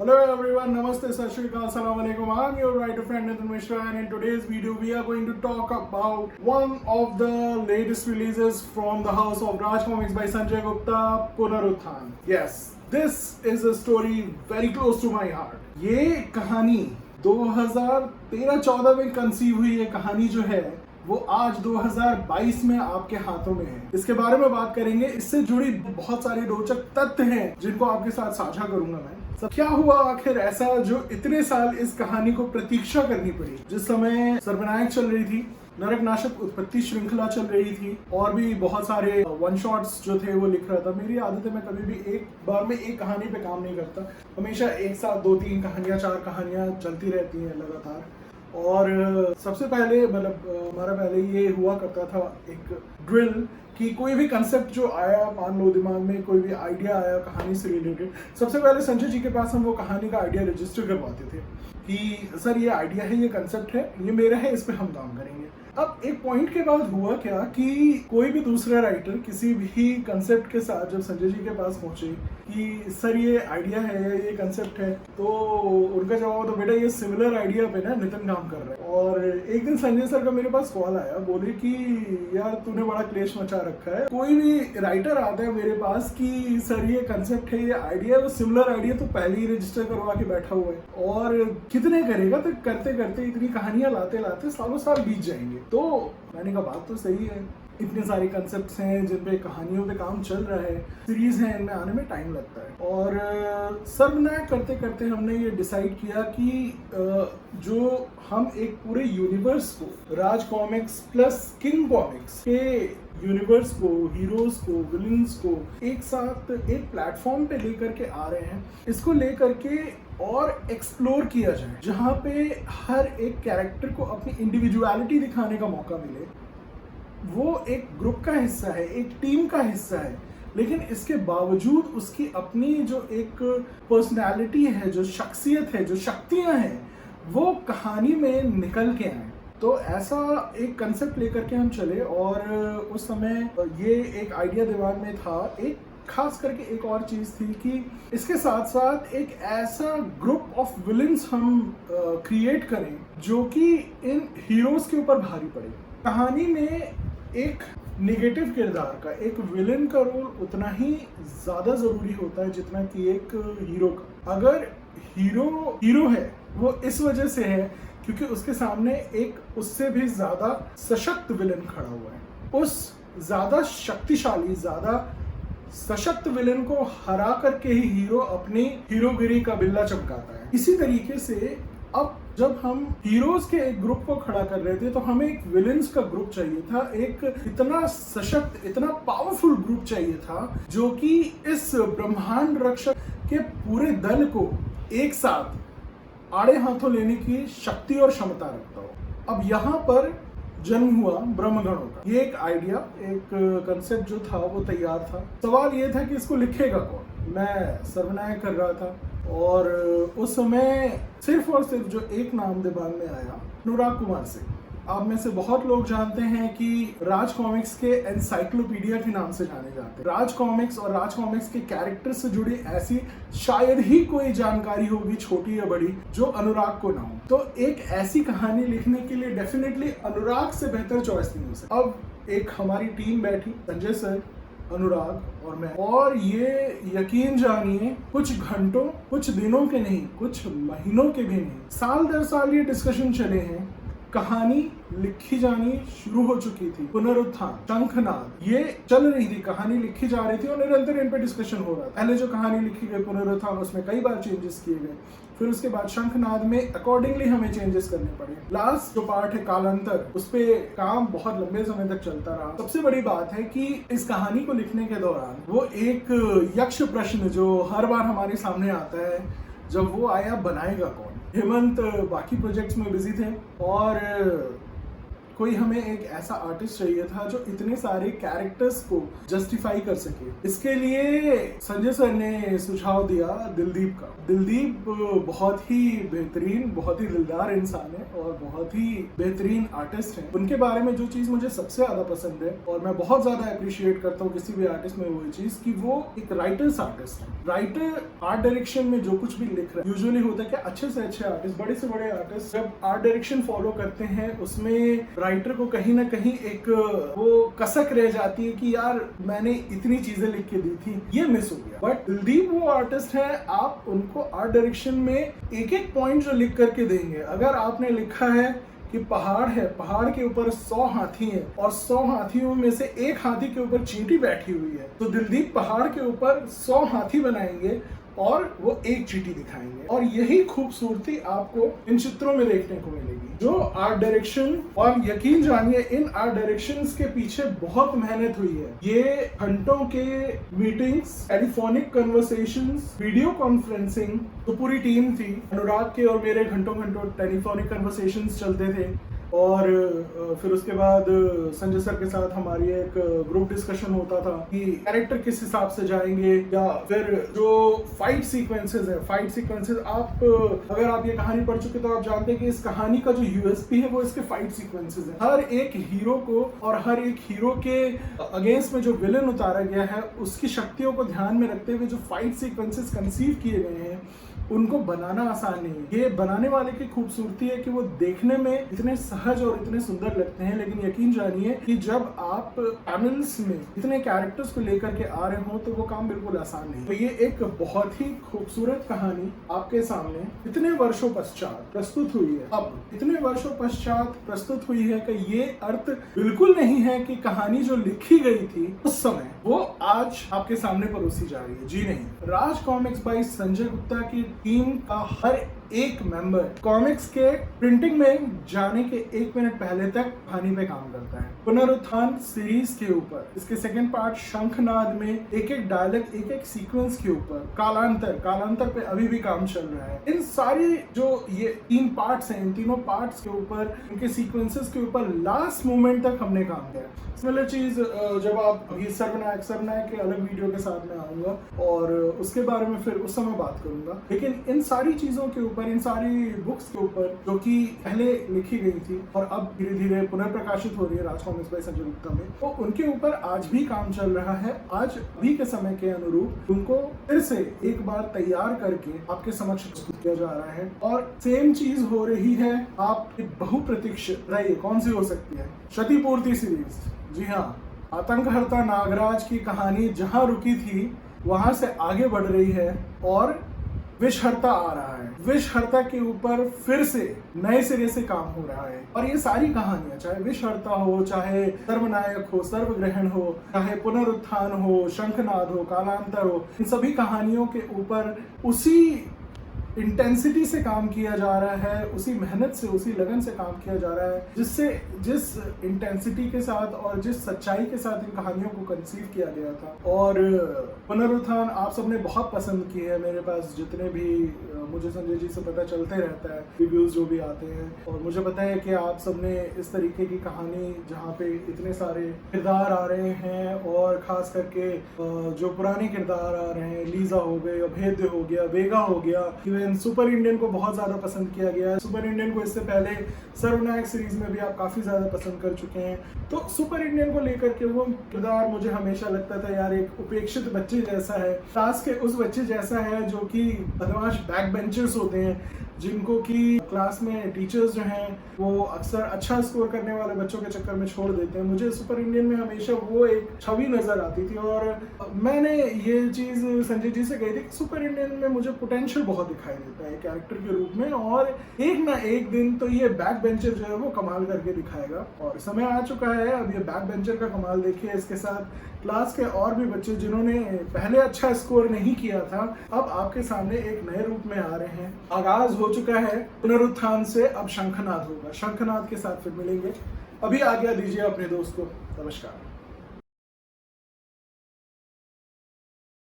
Hello everyone, Namaste, Sat Shri Akal, Assalamu Alaikum. I'm your writer friend Nitin Mishra, and in today's video we are going to talk about one of the latest releases from the house of Raj Comics by Sanjay Gupta, Punarutthan. Yes, this is a story very close to my heart. ये कहानी 2013-14 में conceive हुई ये कहानी जो है वो आज 2022 में आपके हाथों में है। इसके बारे में बात करेंगे, इससे जुड़ी बहुत सारे रोचक तथ्य हैं जिनको आपके साथ साझा करूंगा मैं। सब क्या हुआ आखिर ऐसा जो इतने साल इस कहानी को प्रतीक्षा करनी पड़ी। जिस समय सर्वनायक चल रही थी, नरकनाशक उत्पत्ति श्रृंखला चल रही थी, और भी बहुत सारे वन शॉट्स जो थे वो लिख रहा था। मेरी आदत है मैं कभी भी एक बार में एक कहानी पे काम नहीं करता, हमेशा एक साथ 2-3 कहानियां 4 कहानियां चलती रहती हैं लगातार। और सबसे पहले मतलब हमारा पहले ये हुआ करता था एक ड्रिल कि कोई भी कंसेप्ट जो आया, मान लो दिमाग में कोई भी आइडिया आया कहानी से रिलेटेड, सबसे पहले संजय जी के पास हम वो कहानी का आइडिया रजिस्टर करवाते थे कि सर ये आइडिया है, ये कंसेप्ट है, ये मेरा है, इस पे हम काम करेंगे। अब एक पॉइंट के बाद हुआ क्या कि कोई भी दूसरा राइटर किसी भी कंसेप्ट के साथ जब संजय जी के पास पहुंचे कि सर ये आइडिया है, ये कंसेप्ट है, तो उनका जवाब तो बेटा ये सिमिलर आइडिया पे ना नितिन काम कर रहा है। और एक दिन संजय सर का मेरे पास कॉल आया, बोले कि यार तूने बड़ा क्लेश मचा रखा है, कोई भी राइटर आता है मेरे पास कि सर ये कंसेप्ट है, ये आइडिया है, वो सिमिलर आइडिया तो पहले ही रजिस्टर करवा के बैठा हुआ है और कितने करेगा, तो करते करते इतनी कहानियां लाते लाते सालों साल बीत जाएंगे। तो मैंने कहा बात तो सही है, इतने सारे कंसेप्ट्स हैं जिन पे कहानियों पे काम चल रहा है, सीरीज है, इनमें आने में टाइम लगता है। और सर्वनायक करते करते हमने ये डिसाइड किया कि जो हम एक पूरे यूनिवर्स को, राज कॉमिक्स प्लस किंग कॉमिक्स के यूनिवर्स को, हीरोज को, विलन्स को एक साथ एक प्लेटफॉर्म पे लेकर के आ रहे हैं, इसको लेकर के और एक्सप्लोर किया जाए, जहाँ पे हर एक कैरेक्टर को अपनी इंडिविजुअलिटी दिखाने का मौका मिले। वो एक ग्रुप का हिस्सा है, एक टीम का हिस्सा है, लेकिन इसके बावजूद उसकी अपनी जो एक पर्सनैलिटी है, जो शख्सियत है, जो शक्तियां हैं, वो कहानी में निकल के आए। तो ऐसा एक कंसेप्ट लेकर के हम चले और उस समय ये एक आइडिया दिमाग में था। एक खास करके एक और चीज थी कि इसके साथ साथ एक ऐसा ग्रुप ऑफ विलन्स हम क्रिएट करें जो कि इन हीरोज के ऊपर भारी पड़े। कहानी में एक नेगेटिव किरदार का, एक विलन का रोल उतना ही ज्यादा जरूरी होता है जितना कि एक हीरो का। अगर हीरो है वो इस वजह से है क्योंकि उसके सामने एक उससे भी ज्यादा सशक्त विलन खड़ा हुआ है। उस ज्यादा शक्तिशाली, ज्यादा सशक्त विलन को हरा करके ही हीरो अपनी हीरोगिरी का बिल्ला चमकाता है। इसी तरीके से अब जब हम हीरोज के एक ग्रुप को खड़ा कर रहे थे तो हमें एक विलन्स का ग्रुप चाहिए था, एक इतना सशक्त, इतना पावरफुल ग्रुप चाहिए था जो कि इस ब्रह्मांड रक्षक के पूरे दल को एक साथ आड़े हाथों लेने की शक्ति और क्षमता रखता हो। अब यहाँ पर जन्म हुआ ब्रह्मगणों का। ये एक आइडिया, एक कंसेप्ट जो था वो तैयार था। सवाल ये था कि इसको लिखेगा कौन। मैं सर्वनायक कर रहा था और उस समय सिर्फ और सिर्फ जो एक नाम दिमाग में आया, अनुराग कुमार सिंह। आप में से बहुत लोग जानते हैं कि राज कॉमिक्स के एनसाइक्लोपीडिया के नाम से जाने जाते हैं। राज कॉमिक्स और राज कॉमिक्स के कैरेक्टर से जुड़ी ऐसी शायद ही कोई जानकारी होगी, छोटी या बड़ी, जो अनुराग को ना हो। तो एक ऐसी कहानी लिखने के लिए डेफिनेटली अनुराग से बेहतर चॉइस नहीं हो सकती। अब एक हमारी टीम बैठी, संजय सर, अनुराग और मैं, और ये यकीन जानिए कुछ घंटों, कुछ दिनों के नहीं, कुछ महीनों के भी नहीं, साल दर साल ये डिस्कशन चले हैं। कहानी लिखी जानी शुरू हो चुकी थी, पुनरुत्थान, शंखनाद, ये चल रही थी, कहानी लिखी जा रही थी और निरंतर इन पे डिस्कशन हो रहा था। पहले जो कहानी लिखी गई पुनरुत्थान, उसमें कई बार चेंजेस किए गए, फिर उसके बाद शंखनाद में अकॉर्डिंगली हमें चेंजेस करने पड़े। लास्ट जो पार्ट है कालांतर, उस पे काम बहुत लंबे समय तक चलता रहा। सबसे बड़ी बात है कि इस कहानी को लिखने के दौरान वो एक यक्ष प्रश्न जो हर बार हमारे सामने आता है, जब वो आया, बनाएगा कौन। हेमंत बाकी प्रोजेक्ट्स में बिजी थे और कोई हमें एक ऐसा आर्टिस्ट चाहिए था जो इतने सारे कैरेक्टर्स को जस्टिफाई कर सके। इसके लिए संजय सर ने सुझाव दिया दिलदीप का। दिलदीप बहुत ही बेहतरीन, बहुत ही दिलदार इंसान है और बहुत ही बेहतरीन आर्टिस्ट है। उनके बारे में जो चीज मुझे सबसे ज्यादा पसंद है और मैं बहुत ज्यादा अप्रिशिएट करता हूँ किसी भी आर्टिस्ट में, वो चीज कि वो एक राइटर्स आर्टिस्ट है। राइटर आर्ट डायरेक्शन में जो कुछ भी लिख रहा है, यूजुअली होता है कि अच्छे से अच्छे आर्टिस्ट, बड़े से बड़े आर्टिस्ट जब आर्ट डायरेक्शन फॉलो करते हैं उसमें राइटर को कहीं ना कहीं एक वो कसक रह जाती है कि यार मैंने इतनी चीजें लिख के दी थी, ये मिस हो गया। बट दिलदीप वो आर्टिस्ट है, आप उनको आर्ट डायरेक्शन में एक एक पॉइंट जो लिख करके देंगे। अगर आपने लिखा है कि पहाड़ है, पहाड़ के ऊपर 100 हाथी हैं और 100 हाथियों में से एक हाथी के ऊपर चींटी बैठी हुई है, तो दिलदीप पहाड़ के ऊपर 100 हाथी बनाएंगे और वो एक चींटी दिखाएंगे। और यही खूबसूरती आपको इन चित्रों में देखने को मिलेगी। जो आर्ट डायरेक्शन, और यकीन जानिए इन आर्ट डायरेक्शंस के पीछे बहुत मेहनत हुई है। ये घंटों के meetings, telephonic conversations, video conferencing, तो पूरी टीम थी। अनुराग के और मेरे घंटों टेलीफोनिक कन्वर्सेशंस चलते थे और फिर उसके बाद संजय सर के साथ हमारी एक ग्रुप डिस्कशन होता था कि कैरेक्टर किस हिसाब से जाएंगे, या फिर जो फाइट सीक्वेंसेस है, फाइट सीक्वेंसेस आप अगर आप ये कहानी पढ़ चुके तो आप जानते हैं कि इस कहानी का जो यूएसपी है वो इसके फाइट सीक्वेंसेस है। हर एक हीरो को और हर एक हीरो के अगेंस्ट में जो विलन उतारा गया है उसकी शक्तियों को ध्यान में रखते हुए जो फाइट सीक्वेंसेस कंसीव किए गए हैं उनको बनाना आसान नहीं है। ये बनाने वाले की खूबसूरती है कि वो देखने में इतने सहज और इतने सुंदर लगते हैं, लेकिन यकीन जानिए कि जब आप पैनल्स में इतने कैरेक्टर्स को लेकर के आ रहे हो तो वो काम बिल्कुल आसान नहीं। तो ये एक बहुत ही खूबसूरत कहानी आपके सामने इतने वर्षों पश्चात प्रस्तुत हुई है। अब इतने वर्षों पश्चात प्रस्तुत हुई है कि ये अर्थ बिल्कुल नहीं है कि कहानी जो लिखी गई थी उस समय वो आज आपके सामने परोसी जा रही है। जी नहीं, राज कॉमिक्स बाय संजय गुप्ता की टीम का हर एक मेंबर कॉमिक्स के प्रिंटिंग में जाने के 1 मिनट पहले तक कहानी पे काम करता है। पुनरुत्थान सीरीज के ऊपर इसके सेकंड पार्ट शंखनाद में एक एक डायलॉग, एक एक सीक्वेंस के ऊपर कालांतर पे अभी भी काम चल रहा है। इन सारी जो ये 3 पार्ट्स हैं, इन तीनों पार्ट्स के ऊपर, इनके सीक्वेंसेस के ऊपर लास्ट मोमेंट तक हमने काम किया। सिमिलर चीज जब आप अभी सर्वनायक के अलग वीडियो के साथ में आऊंगा और उसके बारे में फिर उस समय बात करूंगा। लेकिन इन सारी चीजों के ऊपर, इन सारी बुक्स के ऊपर जो कि पहले लिखी गई थी और अब धीरे धीरे पुनर्प्रकाशित हो रही है राज कॉमिक्स बाय संजय गुप्ता में, तो उनके ऊपर आज भी काम चल रहा है। आज अभी के समय के अनुरूप उनको फिर से एक बार तैयार करके आपके समक्ष प्रस्तुत किया जा रहा है। और सेम चीज हो रही है आपकी बहुप्रतीक्षित, कौन सी हो सकती है, क्षतिपूर्ति सीरीज। जी हाँ, आतंकहर्ता नागराज की कहानी जहां रुकी थी वहां से आगे बढ़ रही है और विषहर्ता आ रहा है। विषहर्ता के ऊपर फिर से नए सिरे से काम हो रहा है। और ये सारी कहानियां, चाहे विषहर्ता हो, चाहे सर्वनायक हो, सर्वग्रहण हो, चाहे पुनरुत्थान हो, शंखनाद हो, कालांतर हो, इन सभी कहानियों के ऊपर उसी इंटेंसिटी से काम किया जा रहा है, उसी मेहनत से, उसी लगन से काम किया जा रहा है जिस इंटेंसिटी के साथ और जिस सच्चाई के साथ इन कहानियों को कंसीव किया गया था। और पुनरुत्थान आप सबने बहुत पसंद की है। मेरे पास जितने भी मुझे संजय जी से पता चलते रहता है, रिव्यूज जो भी आते हैं, और मुझे पता है कि आप सबने इस तरीके की कहानी जहाँ पे इतने सारे किरदार आ रहे हैं और खास करके जो पुराने किरदार आ रहे हैं, लीजा हो गए, अभेद्य हो गया, वेगा हो गया, सुपर इंडियन को बहुत ज्यादा पसंद किया गया है। सुपर इंडियन को इससे पहले सर्वनायक सीरीज में भी आप काफी ज्यादा पसंद कर चुके हैं। तो सुपर इंडियन को लेकर के वो किरदार मुझे हमेशा लगता था यार एक उपेक्षित बच्चे जैसा है, क्लास के उस बच्चे जैसा है जो कि बदमाश बैक बेंचर्स होते हैं, जिनको कि क्लास में टीचर्स जो हैं वो अक्सर अच्छा स्कोर करने वाले बच्चों के चक्कर में छोड़ देते हैं। मुझे सुपर इंडियन में हमेशा वो एक छवि नजर आती थी और मैंने ये चीज संजय जी से कही थी कि सुपर इंडियन में मुझे पोटेंशियल बहुत दिखाई देता है कैरेक्टर के रूप में, और एक ना एक दिन तो ये बैक बेंचर जो है वो कमाल करके दिखाएगा। और समय आ चुका है, अब ये बैक बेंचर का कमाल देखिए। इसके साथ क्लास के और भी बच्चे जिन्होंने पहले अच्छा स्कोर नहीं किया था, अब आपके सामने एक नए रूप में आ रहे हैं। आगाज हो चुका है पुनरुत्थान से, अब शंखनाद होगा। शंखनाद के साथ फिर मिलेंगे। अभी आज्ञा दीजिए अपने दोस्त को। नमस्कार।